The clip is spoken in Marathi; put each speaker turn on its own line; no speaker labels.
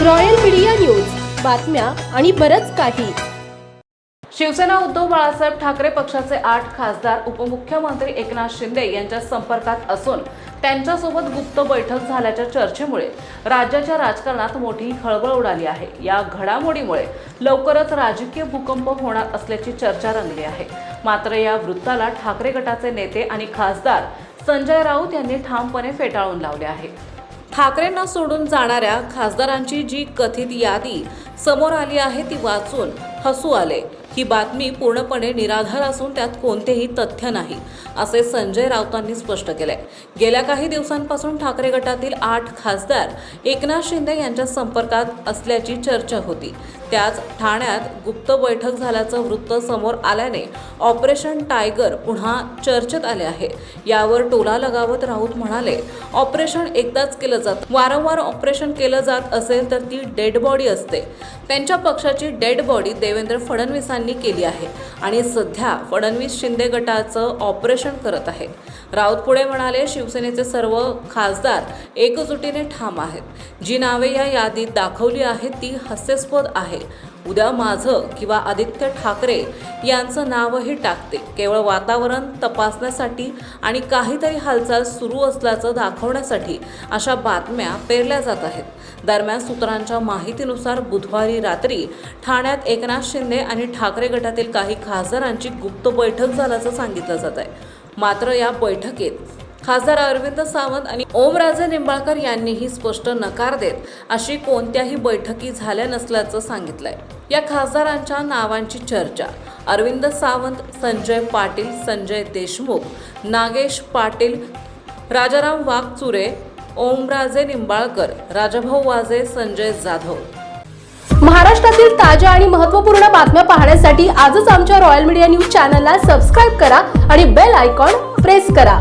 रॉयल मीडिया न्यूज, बातम्या आणि बरंच काही.
शिवसेना उद्धव बाळासाहेब ठाकरे पक्षाचे 8 खासदार उपमुख्यमंत्री एकनाथ शिंदे यांच्या संपर्कात असून त्यांच्यासोबत गुप्त बैठक झाल्याच्या चर्चेमुळे राज्याच्या राजकारणात मोठी खळबळ उडाली आहे. या घडामोडीमुळे लवकरच राजकीय भूकंप होणार असल्याची चर्चा रंगली आहे. मात्र या वृत्ताला ठाकरे गटाचे नेते आणि खासदार संजय राऊत यांनी ठामपणे फेटाळून लावले आहे. ठाकरेंना सोडून जाणाऱ्या खासदारांची जी कथित यादी समोर आली आहे ती वाचून हसू आले. ही बातमी पूर्णपणे निराधार असून त्यात कोणतेही तथ्य नाही, असे संजय राऊतांनी स्पष्ट केले. गेल्या काही दिवसांपासून ठाकरे गटातील 8 खासदार एकनाथ शिंदे यांच्या संपर्कात असल्याची चर्चा होती. त्याच ठाण्यात गुप्त बैठक झाल्याचं वृत्त समोर आल्याने ऑपरेशन टायगर पुन्हा चर्चेत आले आहे. यावर टोला लगावत राऊत म्हणाले, ऑपरेशन एकदाच केलं जातं, वारंवार ऑपरेशन केलं जात असेल तर ती डेड बॉडी असते. त्यांच्या पक्षाची डेड बॉडी देवेंद्र फडणवीसांनी केली आहे आणि सध्या फडणवीस शिंदे गटाचं ऑपरेशन करत आहे. राऊत पुढे म्हणाले, शिवसेनेचे सर्व खासदार एकजुटीने ठाम आहेत. जी नावे या यादीत दाखवली आहेत ती हास्यास्पद आहे. उद्या माझं किंवा आदित्य ठाकरे यांचं नावही टाकते, केवळ वातावरण तपासण्यासाठी आणि काहीतरी हालचाल सुरू असल्याचं दाखवण्यासाठी अशा बातम्या पेरल्या जात आहेत. दरम्यान सूत्रांच्या माहितीनुसार बुधवारी रात्री ठाण्यात एकनाथ शिंदे आणि ठाकरे गटातील काही खासदारांची गुप्त बैठक झाल्याचं सांगितलं जात आहे. मात्र या बैठकीत खासदार अरविंद सावंत आणि ओमराजे निंबाळकर यांनीही स्पष्ट नकार देत अशी कोणत्याही बैठकी झाल्या नसल्याचं सांगितलंय. या खासदारांच्या नावांची चर्चा अरविंद सावंत, संजय पाटील, संजय देशमुख, नागेश पाटील, राजाराम वाघचुरे, ओमराजे निंबाळकर, राजाभाऊ वाजे, संजय जाधव.
महाराष्ट्रातील ताज्या आणि महत्त्वपूर्ण बातम्या पाहण्यासाठी आजच आमच्या रॉयल मीडिया न्यूज चॅनलला सबस्क्राईब करा आणि बेल आयकॉन प्रेस करा.